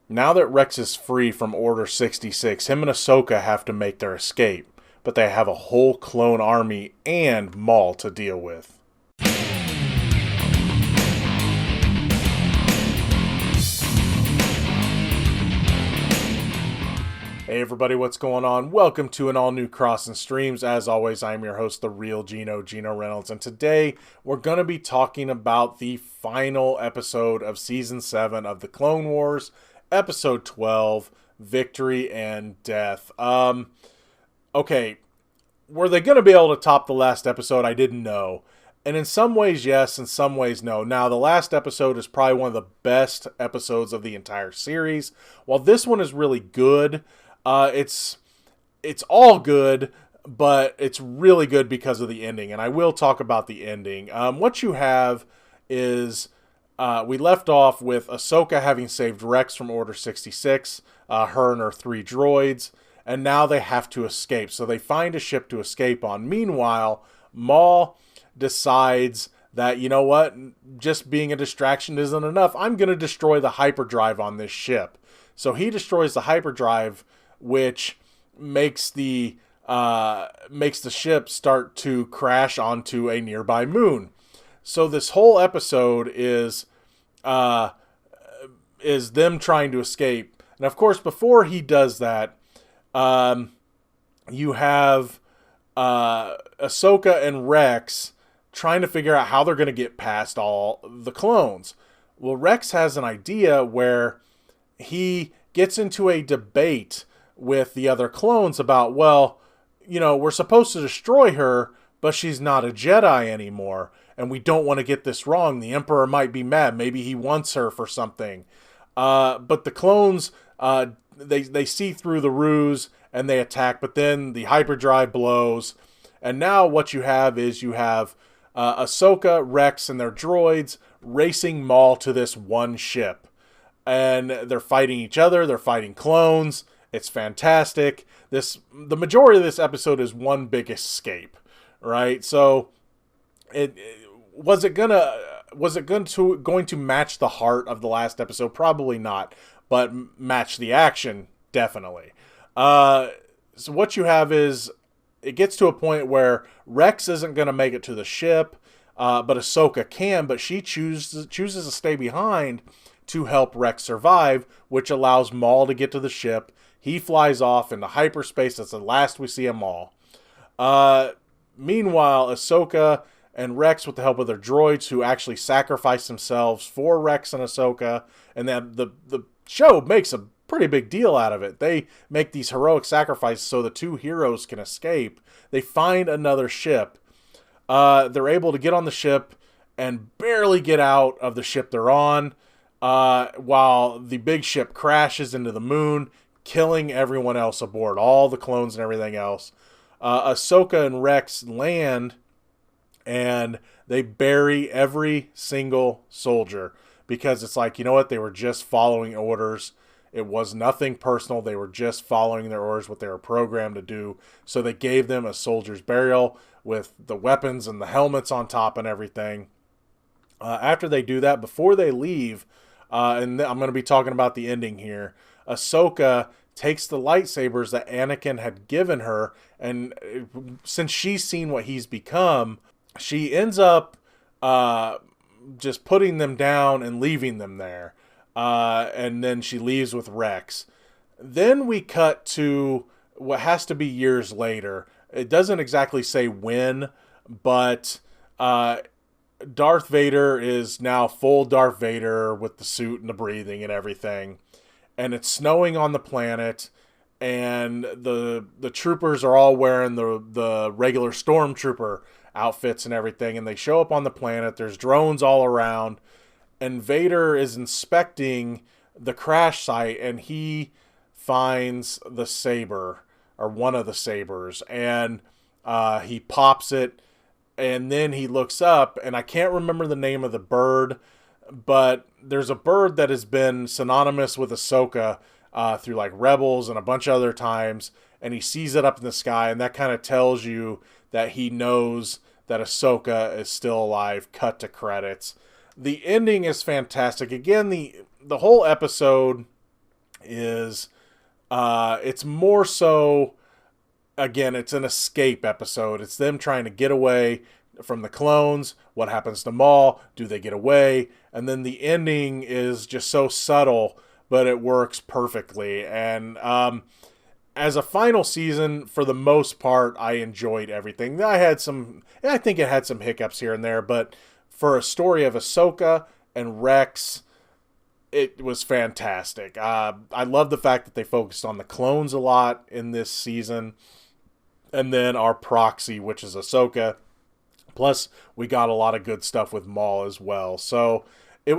Now that Rex is free from Order 66, him and Ahsoka have to make their escape, but they have a whole clone army and Maul to deal with. Hey everybody, what's going on? Welcome to an all-new Crossin Streams. As always, I'm your host, the real Gino Reynolds, and today we're going to be talking about the final episode of Season 7 of the Clone Wars, Episode 12, Victory and Death. Okay, were they going to be able to top the last episode? I didn't know. And in some ways, yes, in some ways, no. Now, the last episode is probably one of the best episodes of the entire series. While this one is really good, it's all good, but it's really good because of the ending, and I will talk about the ending. What you have is we left off with Ahsoka having saved Rex from Order 66, her and her 3 droids, and now they have to escape. So they find a ship to escape on. Meanwhile, Maul decides that, you know what, just being a distraction isn't enough. I'm going to destroy the hyperdrive on this ship. So he destroys the hyperdrive, which makes the ship start to crash onto a nearby moon. So this whole episode is them trying to escape, and of course, before he does that, you have Ahsoka and Rex trying to figure out how they're going to get past all the clones. Well, Rex has an idea where he gets into a debate with the other clones about, well, you know, we're supposed to destroy her, but she's not a Jedi anymore, and we don't want to get this wrong. The Emperor might be mad. Maybe he wants her for something. But the clones, they see through the ruse, and they attack, but then the hyperdrive blows, and now what you have is Ahsoka, Rex, and their droids racing Maul to this one ship. And they're fighting each other, they're fighting clones. It's fantastic. The majority of this episode is one big escape, right? So was it going to match the heart of the last episode? Probably not, but match the action, definitely. So what you have is, it gets to a point where Rex isn't going to make it to the ship, but Ahsoka can, but she chooses to stay behind to help Rex survive, which allows Maul to get to the ship. He flies off into hyperspace. That's the last we see of Maul. Meanwhile, Ahsoka and Rex, with the help of their droids, who actually sacrifice themselves for Rex and Ahsoka, and then the show makes a pretty big deal out of it. They make these heroic sacrifices so the two heroes can escape. They find another ship. They're able to get on the ship and barely get out of the ship they're on, while the big ship crashes into the moon, killing everyone else aboard, all the clones and everything else. Ahsoka and Rex land, and they bury every single soldier, because it's like, you know what, they were just following orders. It was nothing personal. They were just following their orders, what they were programmed to do. So they gave them a soldier's burial with the weapons and the helmets on top and everything. After they do that, before they leave, and I'm going to be talking about the ending here, Ahsoka takes the lightsabers that Anakin had given her, and since she's seen what he's become, she ends up just putting them down and leaving them there. And then she leaves with Rex. Then we cut to what has to be years later. It doesn't exactly say when, but Darth Vader is now full Darth Vader with the suit and the breathing and everything. And it's snowing on the planet, and the troopers are all wearing the regular stormtrooper outfits and everything, and they show up on the planet. There's drones all around, and Vader is inspecting the crash site, and he finds the saber, or one of the sabers, and he pops it, and then he looks up, and I can't remember the name of the bird, but there's a bird that has been synonymous with Ahsoka through like Rebels and a bunch of other times, and he sees it up in the sky, and that kind of tells you that he knows that Ahsoka is still alive. Cut to credits. The ending is fantastic. Again, the whole episode is it's more so, again, it's an escape episode. It's them trying to get away from the clones. What happens to Maul? Do they get away? And then the ending is just so subtle, but it works perfectly. And as a final season, for the most part, I enjoyed everything. I think it had some hiccups here and there, but for a story of Ahsoka and Rex, it was fantastic. I love the fact that they focused on the clones a lot in this season, and then our proxy, which is Ahsoka. Plus, we got a lot of good stuff with Maul as well. So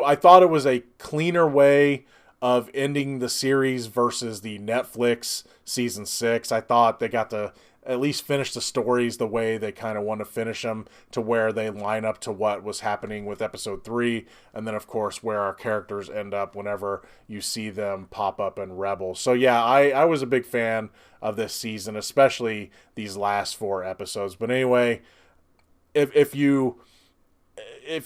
I thought it was a cleaner way of ending the series versus the Netflix season 6. I thought they got to at least finish the stories the way they kind of want to finish them, to where they line up to what was happening with episode 3, and then of course where our characters end up whenever you see them pop up in Rebels. So yeah, I was a big fan of this season, especially these last 4 episodes. But anyway, if you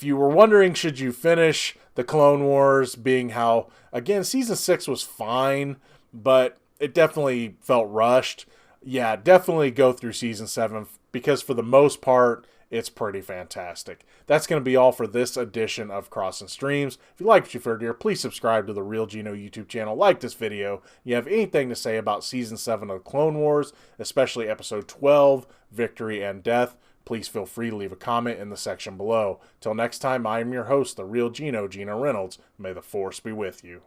were wondering, should you finish the Clone Wars, being how, again, season 6 was fine, but it definitely felt rushed. Yeah, definitely go through season 7, because for the most part, it's pretty fantastic. That's going to be all for this edition of Crossin Streams. If you like what you've heard here, please subscribe to the Real Gino YouTube channel. Like this video. You have anything to say about season 7 of Clone Wars, especially episode 12, Victory and Death, please feel free to leave a comment in the section below. Till next time, I am your host, the Real Gino, Gino Reynolds. May the Force be with you.